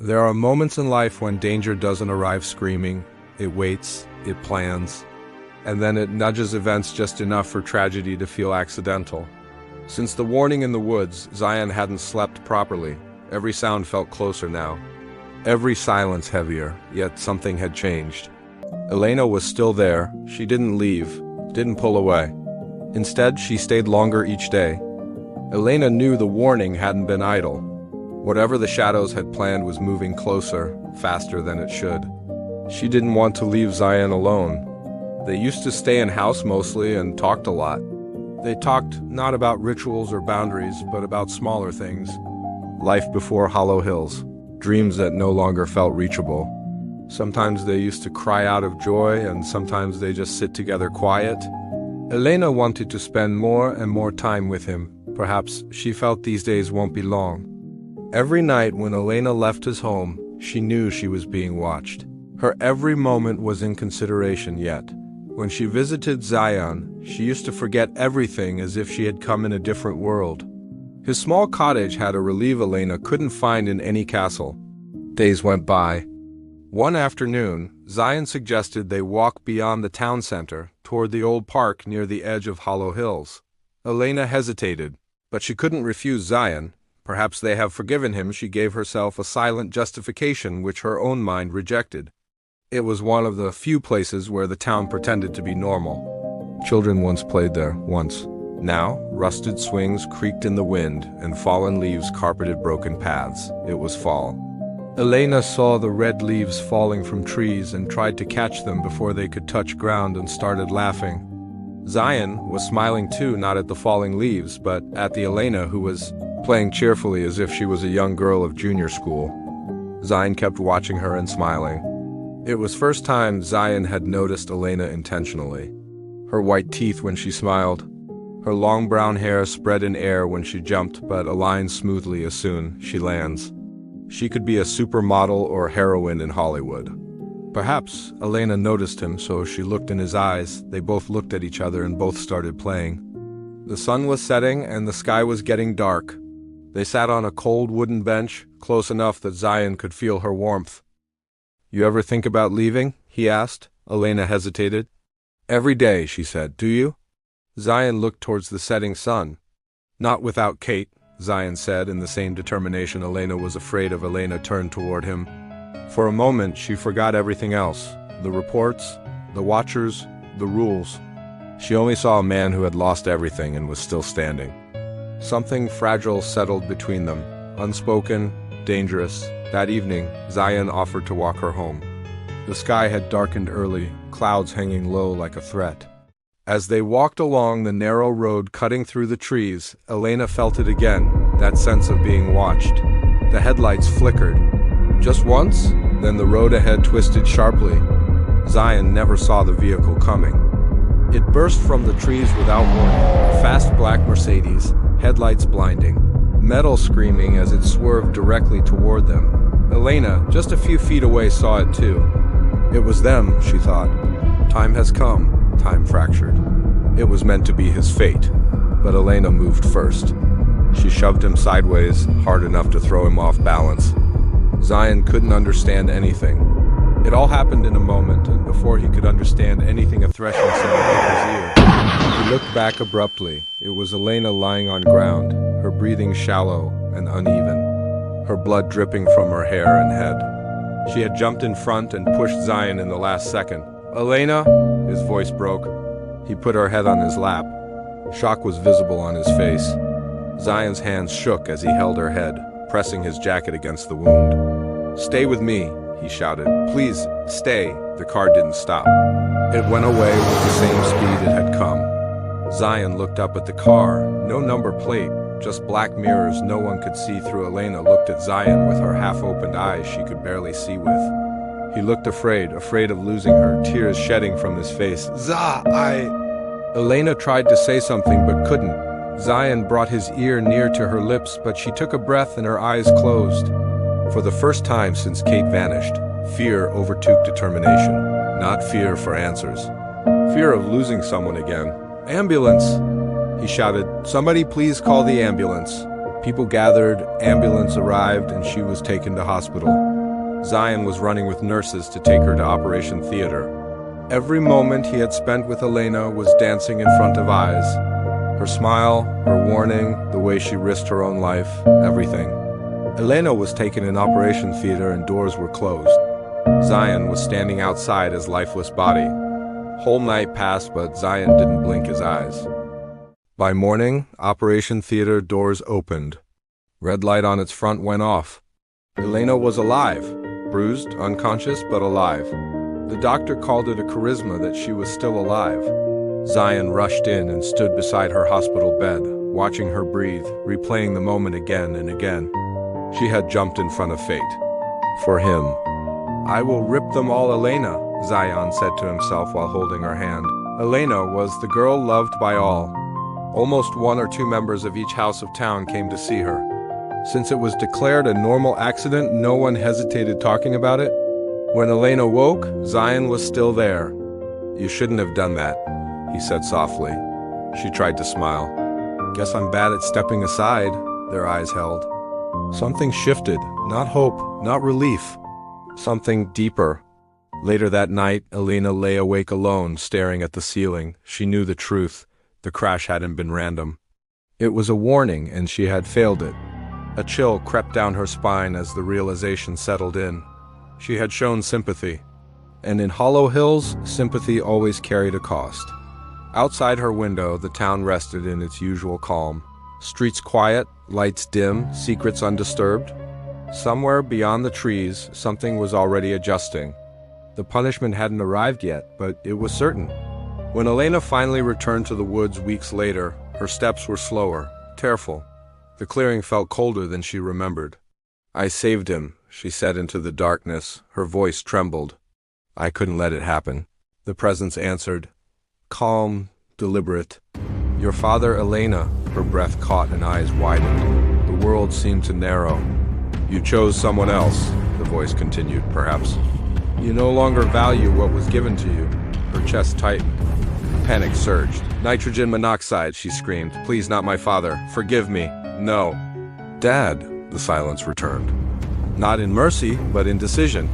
There are moments in life when danger doesn't arrive screaming. It waits, it plans, and then it nudges events just enough for tragedy to feel accidental. Since the warning in the woods, Zayan hadn't slept properly. Every sound felt closer now. Every silence heavier, yet something had changed. Elena was still there. She didn't leave, didn't pull away. Instead, she stayed longer each day. Elena knew the warning hadn't been idle. Whatever the shadows had planned was moving closer, faster than it should. She didn't want to leave Zayan alone. They used to stay in house mostly and talked a lot. They talked not about rituals or boundaries, but about smaller things. Life before Hollow Hills, dreams that no longer felt reachable. Sometimes they used to cry out of joy, and sometimes they just sit together quiet. Elena wanted to spend more and more time with him. Perhaps she felt these days won't be long. Every night when Elena left his home, she knew she was being watched. Her every moment was in consideration yet. When she visited Zayan, she used to forget everything as if she had come in a different world. His small cottage had a relief Elena couldn't find in any castle. Days went by. One afternoon, Zayan suggested they walk beyond the town center, toward the old park near the edge of Hollow Hills. Elena hesitated, but she couldn't refuse Zayan. Perhaps they have forgiven him. She gave herself a silent justification which her own mind rejected. It was one of the few places where the town pretended to be normal. Children once played there, once. Now, rusted swings creaked in the wind, and fallen leaves carpeted broken paths. It was fall. Elena saw the red leaves falling from trees and tried to catch them before they could touch ground and started laughing. Zayan was smiling too, not at the falling leaves, but at the Elena who was playing cheerfully as if she was a young girl of junior school. Zayan kept watching her and smiling. It was first time Zayan had noticed Elena intentionally. Her white teeth when she smiled. Her long brown hair spread in air when she jumped, but aligned smoothly as soon she lands. She could be a supermodel or heroine in Hollywood. Perhaps Elena noticed him, so she looked in his eyes. They both looked at each other and both started playing. The sun was setting and the sky was getting dark. They sat on a cold wooden bench, close enough that Zayan could feel her warmth. "You ever think about leaving?" he asked. Elena hesitated. "Every day," she said. "Do you?" Zayan looked towards the setting sun. "Not without Kate," Zayan said in the same determination Elena was afraid of. Elena turned toward him. For a moment, she forgot everything else. The reports, the watchers, the rules. She only saw a man who had lost everything and was still standing. Something fragile settled between them, unspoken, dangerous. That evening, Zayan offered to walk her home. The sky had darkened early, clouds hanging low like a threat. As they walked along the narrow road cutting through the trees, Elena felt it again, that sense of being watched. The headlights flickered. Just once, then the road ahead twisted sharply. Zayan never saw the vehicle coming. It burst from the trees without warning, a fast black Mercedes, headlights blinding, metal screaming as it swerved directly toward them. Elena, just a few feet away, saw it too. It was them, she thought. Time has come, time fractured. It was meant to be his fate, but Elena moved first. She shoved him sideways, hard enough to throw him off balance. Zayan couldn't understand anything. It all happened in a moment, and before he could understand anything, a threshing sound hit his ear. He looked back abruptly. It was Elena lying on ground, her breathing shallow and uneven, her blood dripping from her hair and head. She had jumped in front and pushed Zayan in the last second. "Elena!" His voice broke. He put her head on his lap. Shock was visible on his face. Zayan's hands shook as he held her head, pressing his jacket against the wound. "Stay with me," he shouted. "Please, stay." The car didn't stop. It went away with the same speed it had come. Zayan looked up at the car. No number plate, just black mirrors no one could see through. Elena looked at Zayan with her half-opened eyes she could barely see with. He looked afraid of losing her, tears shedding from his face. Elena tried to say something but couldn't. Zayan brought his ear near to her lips, but she took a breath and her eyes closed. For the first time since Kate vanished, fear overtook determination. Not fear for answers. Fear of losing someone again. "Ambulance!" he shouted. "Somebody please call the ambulance." People gathered, ambulance arrived, and she was taken to hospital. Zayan was running with nurses to take her to Operation Theater. Every moment he had spent with Elena was dancing in front of eyes. Her smile, her warning, the way she risked her own life, everything. Elena was taken in Operation Theater and doors were closed. Zayan was standing outside his lifeless body. Whole night passed, but Zayan didn't blink his eyes. By morning, Operation Theater doors opened. Red light on its front went off. Elena was alive, bruised, unconscious, but alive. The doctor called it a charisma that she was still alive. Zayan rushed in and stood beside her hospital bed, watching her breathe, replaying the moment again and again. She had jumped in front of fate. For him. "I will rip them all, Elena," Zayan said to himself while holding her hand. Elena was the girl loved by all. Almost 1 or 2 members of each house of town came to see her. Since it was declared a normal accident, no one hesitated talking about it. When Elena woke, Zayan was still there. "You shouldn't have done that," he said softly. She tried to smile. "Guess I'm bad at stepping aside," their eyes held. Something shifted, not hope, not relief. Something deeper. Later that night, Elena lay awake alone, staring at the ceiling. She knew the truth. The crash hadn't been random. It was a warning, and she had failed it. A chill crept down her spine as the realization settled in. She had shown sympathy. And in Hollow Hills, sympathy always carried a cost. Outside her window, the town rested in its usual calm. Streets quiet, lights dim, secrets undisturbed. Somewhere beyond the trees, something was already adjusting. The punishment hadn't arrived yet, but it was certain. When Elena finally returned to the woods weeks later, her steps were slower, careful. The clearing felt colder than she remembered. "I saved him," she said into the darkness. Her voice trembled. "I couldn't let it happen." The presence answered, calm, deliberate. "Your father, Elena," her breath caught and eyes widened. The world seemed to narrow. "You chose someone else," the voice continued, perhaps. "You no longer value what was given to you." Her chest tightened. Panic surged. "Nitrogen monoxide," she screamed. "Please, not my father. Forgive me. No." "Dad," the silence returned. Not in mercy, but in decision.